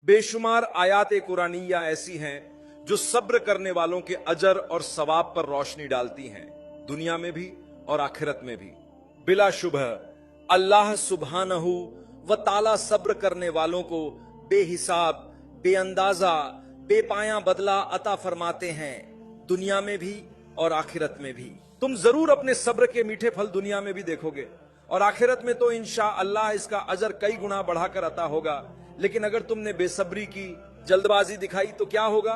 बेशुमार आयात कुरानिया ऐसी हैं जो सब्र करने वालों के अजर और सवाब पर रोशनी डालती हैं, दुनिया में भी और आखिरत में भी। बिला शुबह अल्लाह सुब्हानहू व ताला सब्र करने वालों को बेहिसाब, बेअंदाजा, बेपाया बदला अता फरमाते हैं, दुनिया में भी और आखिरत में भी। तुम जरूर अपने सब्र के मीठे फल दुनिया में भी देखोगे और आखिरत में तो इंशाअल्लाह इसका अजर कई गुना बढ़ाकर अता होगा। लेकिन अगर तुमने बेसब्री की, जल्दबाजी दिखाई तो क्या होगा?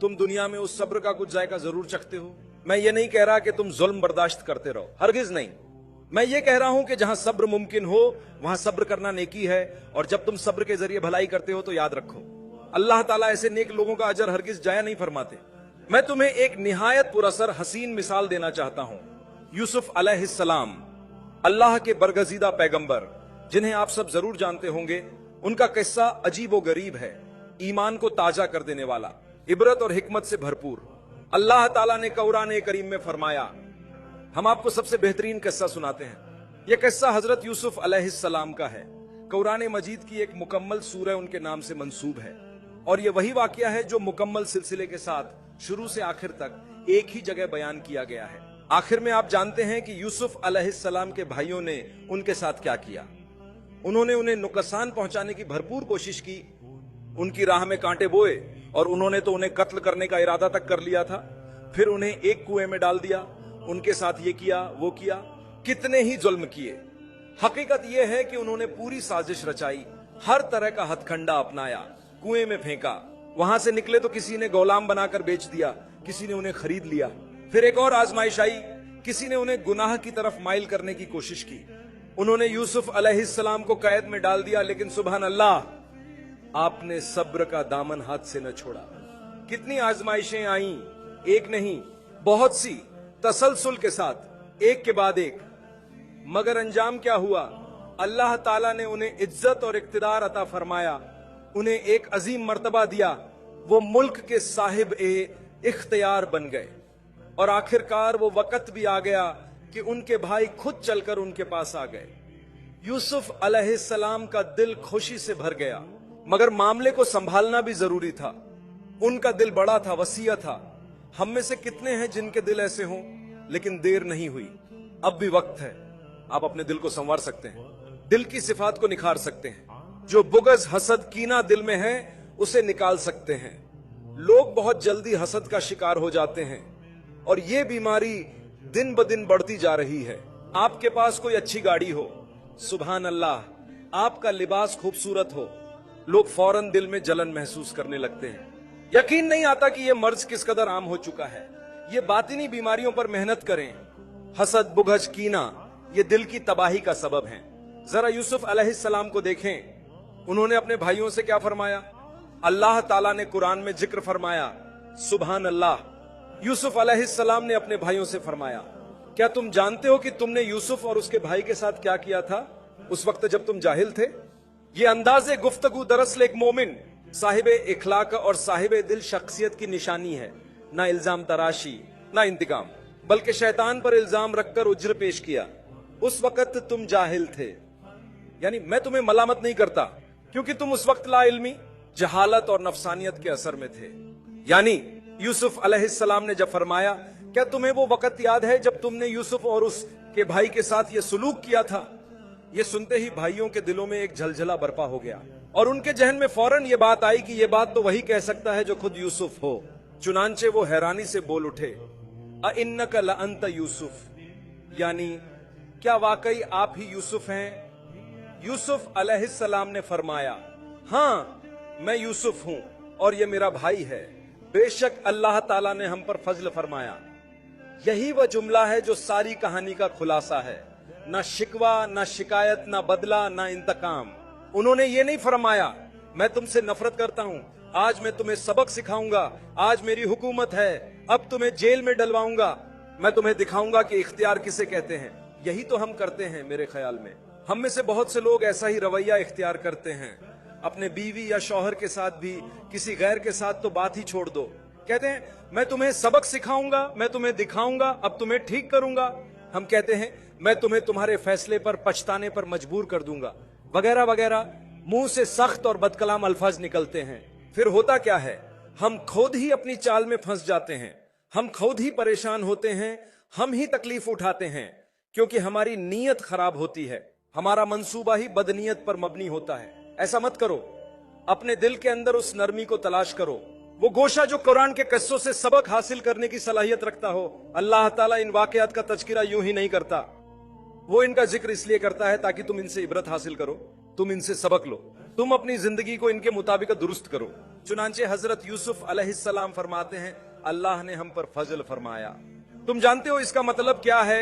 तुम दुनिया में उस सब्र का कुछ जायका जरूर चखते हो। मैं ये नहीं कह रहा कि तुम जुल्म बर्दाश्त करते रहो, हरगिज नहीं। मैं ये कह रहा हूं कि जहां सब्र मुमकिन हो वहां सब्र करना नेकी है, और जब तुम सब्र के जरिए भलाई करते हो तो याद रखो अल्लाह ताला ऐसे नेक लोगों का अजर हरगिज जाया नहीं फरमाते। मैं तुम्हें एक निहायत पुरअसर हसीन मिसाल देना चाहता हूं। यूसुफ अलैहिस्सलाम, अल्लाह के बरगजीदा पैगंबर, जिन्हें आप सब जरूर जानते होंगे। उनका किस्सा अजीब व गरीब है, ईमान को ताजा कर देने वाला, इबरत और हिकमत से भरपूर। अल्लाह ताला ने कुरान करीम में फरमाया, हम आपको सबसे बेहतरीन किस्सा सुनाते हैं। यह किस्सा हजरत यूसुफ अलैहिस्सलाम का है। कुरान मजीद की एक मुकम्मल सूरह उनके नाम से मंसूब है, और यह वही वाकया है जो मुकम्मल सिलसिले के साथ शुरू से आखिर तक एक ही जगह बयान किया गया है। आखिर में आप जानते हैं कि यूसुफ अलैहिस्सलाम के भाइयों ने उनके साथ क्या किया। उन्होंने उन्हें नुकसान पहुंचाने की भरपूर कोशिश की, उनकी राह में कांटे बोए, और उन्होंने तो उन्हें कत्ल करने का इरादा तक कर लिया था। फिर उन्हें एक कुएं में डाल दिया, उनके साथ ये किया वो किया, कितने ही जुल्म किए। हकीकत यह है कि उन्होंने पूरी साजिश रचाई, हर तरह का हथकंडा अपनाया, कुएं में फेंका। वहां से निकले तो किसी ने गुलाम बनाकर बेच दिया, किसी ने उन्हें खरीद लिया। फिर एक और आजमाइश आई, किसी ने उन्हें गुनाह की तरफ माइल करने की कोशिश की। उन्होंने यूसुफ अलैहिस्सलाम को कैद में डाल दिया, लेकिन सुभान अल्लाह, आपने सब्र का दामन हाथ से न छोड़ा। कितनी आजमाइशें आईं, एक नहीं बहुत सी, तसलसल के साथ, एक के बाद एक। मगर अंजाम क्या हुआ? अल्लाह ताला ने उन्हें इज्जत और इख्तिदार अता फरमाया, उन्हें एक अजीम मर्तबा दिया। वो मुल्क के साहिब इख्तियार बन गए, और आखिरकार वो वक्त भी आ गया कि उनके भाई खुद चलकर उनके पास आ गए। यूसुफ अलैहिस्सलाम का दिल खुशी से भर गया, मगर मामले को संभालना भी जरूरी था। उनका दिल बड़ा था, वसीयत था। हम में से कितने हैं जिनके दिल ऐसे हों? लेकिन देर नहीं हुई, अब भी वक्त है। आप अपने दिल को संवार सकते हैं, दिल की सिफात को निखार सकते हैं। जो बुगज, हसद, कीना दिल में है उसे निकाल सकते हैं। लोग बहुत जल्दी हसद का शिकार हो जाते हैं, और ये बीमारी दिन ब दिन बढ़ती जा रही है। आपके पास कोई अच्छी गाड़ी हो, सुभान अल्लाह, आपका लिबास खूबसूरत हो, लोग फौरन दिल में जलन महसूस करने लगते हैं। यकीन नहीं आता कि यह मर्ज किस कदर आम हो चुका है। ये बातिनी बीमारियों पर मेहनत करें। हसद, बुगज, कीना ये दिल की तबाही का सबब है। जरा यूसुफ अलैहिस्सलाम को देखें, उन्होंने अपने भाइयों से क्या फरमाया? अल्लाह ताला ने कुरान में जिक्र फरमाया, सुभान अल्लाह। यूसुफ अलैहिस्सलाम ने अपने भाइयों से फरमाया, क्या तुम जानते हो कि तुमने यूसुफ और उसके भाई के साथ क्या किया था उस वक्त जब तुम जाहिल थे? ये अंदाजे गुफ्तगू दरअसल एक मोमिन, साहिब इखलाक और साहिब दिल शख्सियत की निशानी है। ना इल्जाम तराशी, ना इंतकाम, बल्कि शैतान पर इल्जाम रखकर उज्र पेश किया। उस वक्त तुम जाहिल थे, यानी मैं तुम्हें मलामत नहीं करता, क्योंकि तुम उस वक्त ला इल्मी, जहालत और नफसानियत के असर में थे। यानी यूसुफ अलैहिस्सलाम ने जब फरमाया, क्या तुम्हें वो वक्त याद है जब तुमने यूसुफ और उसके भाई के साथ ये सुलूक किया था? ये सुनते ही भाइयों के दिलों में एक झलझला बर्पा हो गया, और उनके जहन में फौरन ये बात आई कि ये बात तो वही कह सकता है जो खुद यूसुफ हो। चुनांचे वो हैरानी से बोल उठे, अइन्नका लअंत यूसुफ, यानी क्या वाकई आप ही यूसुफ हैं? यूसुफ अलैहिस्सलाम ने फरमाया, हाँ मैं यूसुफ हूं, और ये मेरा भाई है। बेशक अल्लाह ताला ने हम पर फजल फरमाया। यही वह जुमला है जो सारी कहानी का खुलासा है। ना शिकवा, ना शिकायत, ना बदला, ना इंतकाम। उन्होंने ये नहीं फरमाया, मैं तुमसे नफरत करता हूं, आज मैं तुम्हें सबक सिखाऊंगा, आज मेरी हुकूमत है, अब तुम्हें जेल में डलवाऊंगा, मैं तुम्हें दिखाऊंगा कि इख्तियार किसे कहते हैं। यही तो हम करते हैं। मेरे ख्याल में हम में से बहुत से लोग ऐसा ही रवैया इख्तियार करते हैं। अपने बीवी या शौहर के साथ भी, किसी गैर के साथ तो बात ही छोड़ दो। कहते हैं मैं तुम्हें सबक सिखाऊंगा, मैं तुम्हें दिखाऊंगा, अब तुम्हें ठीक करूंगा। हम कहते हैं मैं तुम्हें तुम्हारे फैसले पर पछताने पर मजबूर कर दूंगा, वगैरह वगैरह। मुंह से सख्त और बदकलाम अल्फाज निकलते हैं। फिर होता क्या है, हम खुद ही अपनी चाल में फंस जाते हैं, हम खुद ही परेशान होते हैं, हम ही तकलीफ उठाते हैं, क्योंकि हमारी नीयत खराब होती है, हमारा मंसूबा ही बदनीयत पर मबनी होता है। ऐसा मत करो, अपने दिल के अंदर उस नरमी को तलाश करो, वो गोशा जो कुरान के किस्सों से सबक हासिल करने की सलाहियत रखता हो। अल्लाह ताला इन वाकयात का तज़किरा यूं ही नहीं करता, वो इनका जिक्र इसलिए करता है ताकि तुम इनसे इबरत हासिल करो, तुम इनसे सबक लो, तुम अपनी जिंदगी को इनके मुताबिक दुरुस्त करो। चुनांचे हजरत यूसुफ अलैहिस्सलाम फरमाते हैं, अल्लाह ने हम पर फजल फरमाया। तुम जानते हो इसका मतलब क्या है?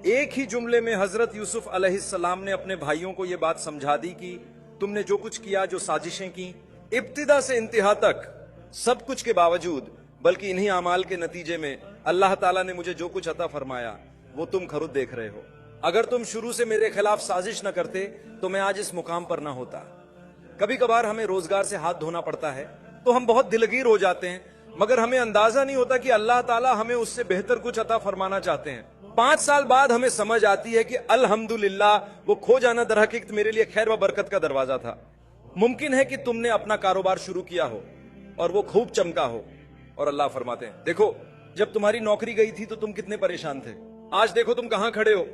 एक ही जुमले में हजरत यूसुफ अलैहिस्सलाम ने अपने भाइयों को यह बात समझा दी कि तुमने जो कुछ किया, जो साजिशें की, इब्तिदा से इंतहा तक, सब कुछ के बावजूद, बल्कि इन्हीं अमाल के नतीजे में अल्लाह ताला ने मुझे जो कुछ अता फरमाया वो तुम खुद देख रहे हो। अगर तुम शुरू से मेरे खिलाफ साजिश न करते तो मैं आज इस मुकाम पर ना होता। कभी कभार हमें रोजगार से हाथ धोना पड़ता है तो हम बहुत दिलगीर हो जाते हैं, मगर हमें अंदाजा नहीं होता कि अल्लाह ताला हमें उससे बेहतर कुछ अता फरमाना चाहते हैं। 5 साल बाद हमें समझ आती है कि अल्हम्दुलिल्लाह, वो खो जाना दरहकीकत मेरे लिए खैर व बरकत का दरवाजा था। मुमकिन है कि तुमने अपना कारोबार शुरू किया हो और वो खूब चमका हो, और अल्लाह फरमाते हैं, देखो जब तुम्हारी नौकरी गई थी तो तुम कितने परेशान थे, आज देखो तुम कहां खड़े हो।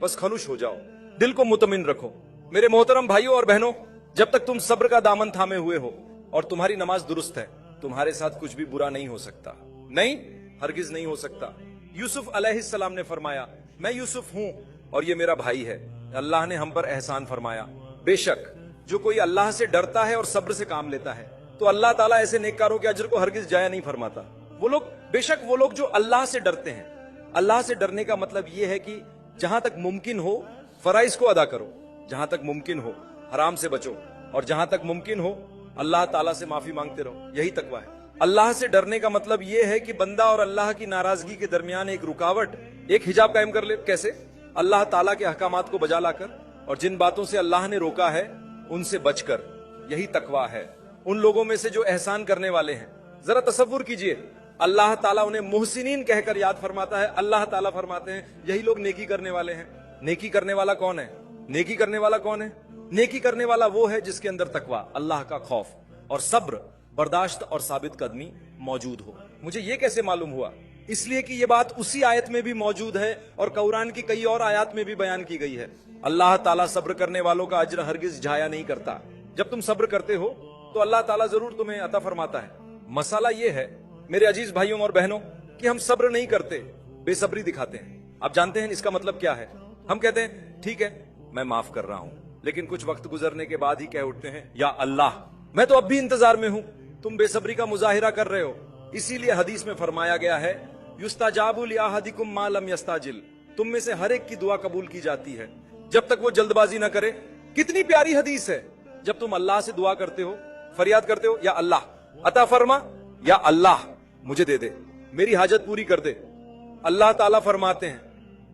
बस खनुश हो जाओ, दिल को मुतमिन रखो। मेरे मोहतरम भाइयों और बहनों, जब तक तुम सब्र का दामन थामे हुए हो और तुम्हारी नमाज दुरुस्त है, तुम्हारे साथ कुछ भी बुरा नहीं हो सकता, नहीं, हरगिज नहीं हो सकता। यूसुफ अलैहिस्सलाम ने फरमाया, मैं यूसुफ हूं और ये मेरा भाई है, अल्लाह ने हम पर एहसान फरमाया। बेशक जो कोई अल्लाह से डरता है और सब्र से काम लेता है तो अल्लाह ताला ऐसे नेककारों के अजर को हरगिज जाया नहीं फरमाता। वो लोग, बेशक वो लोग जो अल्लाह से डरते हैं, अल्लाह से डरने का मतलब ये है कि जहां तक मुमकिन हो फराइज को अदा करो, जहां तक मुमकिन हो हराम से बचो, और जहां तक मुमकिन हो अल्लाह ताला से माफी मांगते रहो। यही तकवा है। अल्लाह से डरने का मतलब यह है कि बंदा और अल्लाह की नाराजगी के दरमियान एक रुकावट, एक हिजाब कायम कर ले। कैसे? अल्लाह ताला के अहकामात को बजा लाकर, और जिन बातों से अल्लाह ने रोका है उनसे बचकर। यही तकवा है। उन लोगों में से जो एहसान करने वाले हैं, जरा तसव्वुर कीजिए, अल्लाह ताला उन्हें मुहसिनीन कहकर याद फरमाता है। अल्लाह ताला फरमाते हैं यही लोग नेकी करने वाले हैं। नेकी करने वाला कौन है? नेकी करने वाला कौन है? नेकी करने वाला वो है जिसके अंदर तकवा, अल्लाह का खौफ और सब्र, बर्दाश्त और साबित कदमी मौजूद हो। मुझे ये कैसे मालूम हुआ? इसलिए कि ये बात उसी आयत में भी मौजूद है और कुरान की कई और आयत में भी बयान की गई है। अल्लाह ताला सब्र करने वालों का अज्र हरगिज जाया नहीं करता। जब तुम सब्र करते हो तो अल्लाह ताला जरूर तुम्हें अता फरमाता है। मसाला ये है मेरे अजीज भाइयों और बहनों कि हम सब्र नहीं करते, बेसब्री दिखाते हैं। आप जानते हैं इसका मतलब क्या है? हम कहते हैं ठीक है मैं माफ कर रहा हूं, लेकिन कुछ वक्त गुजरने के बाद ही कह उठते हैं या अल्लाह मैं तो अब भी इंतजार में हूं। तुम बेसब्री का मुजाहिरा कर रहे हो। इसीलिए हदीस में फरमाया गया है युस्ताजाबु लिअहदिकुम मा लम यस्ताजिल, तुम में से हर एक की दुआ कबूल की जाती है जब तक वो जल्दबाजी ना करे। कितनी प्यारी हदीस है। जब तुम अल्लाह से दुआ करते हो, फरियाद करते हो, या अल्लाह अता फरमा, या अल्लाह मुझे दे दे, मेरी हाजत पूरी कर दे, अल्लाह ताला फरमाते हैं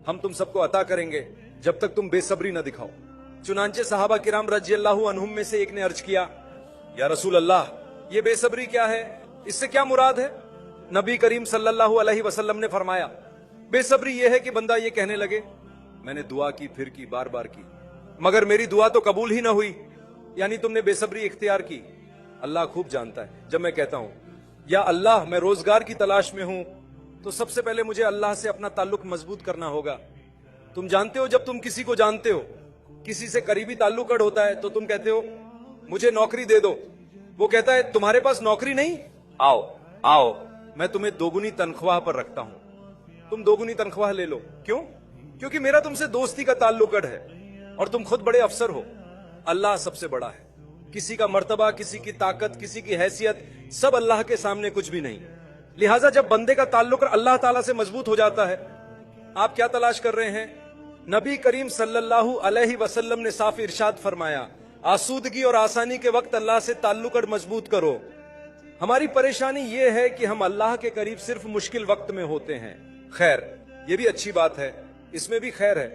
हम तुम सबको अता करेंगे जब तक तुम बेसब्री न दिखाओ। चुनांचे सहाबा किराम रज़ियल्लाहु अन्हुम में से एक ने अर्ज किया, या रसूल अल्लाह ये बेसब्री क्या है, इससे क्या मुराद है? नबी करीम सल्लल्लाहु अलैहि वसल्लम ने फरमाया बेसब्री यह है कि बंदा ये कहने लगे मैंने दुआ की, फिर की, बार बार की, मगर मेरी दुआ तो कबूल ही ना हुई, यानी तुमने बेसब्री इख्तियार की। अल्लाह खूब जानता है। जब मैं कहता हूं या अल्लाह मैं रोजगार की तलाश में हूं, तो सबसे पहले मुझे अल्लाह से अपना ताल्लुक मजबूत करना होगा। तुम जानते हो जब तुम किसी को जानते हो, किसी से करीबी ताल्लुक होता है, तो तुम कहते हो मुझे नौकरी दे दो, वो कहता है तुम्हारे पास नौकरी नहीं, आओ आओ मैं तुम्हें दोगुनी तनख्वाह पर रखता हूं, तुम दोगुनी तनख्वाह ले लो। क्यों? क्योंकि मेरा तुमसे दोस्ती का ताल्लुक है और तुम खुद बड़े अफसर हो। अल्लाह सबसे बड़ा है। किसी का मर्तबा, किसी की ताकत, किसी की हैसियत, सब अल्लाह के सामने कुछ भी नहीं। लिहाजा जब बंदे का ताल्लुक अल्लाह ताला से मजबूत हो जाता है, आप क्या तलाश कर रहे हैं? नबी करीम सल्लल्लाहु अलैहि वसल्लम ने साफ इरशाद फरमाया आसूदगी और आसानी के वक्त अल्लाह से ताल्लुक मजबूत करो। हमारी परेशानी ये है कि हम अल्लाह के करीब सिर्फ मुश्किल वक्त में होते हैं। खैर ये भी अच्छी बात है, इसमें भी खैर है।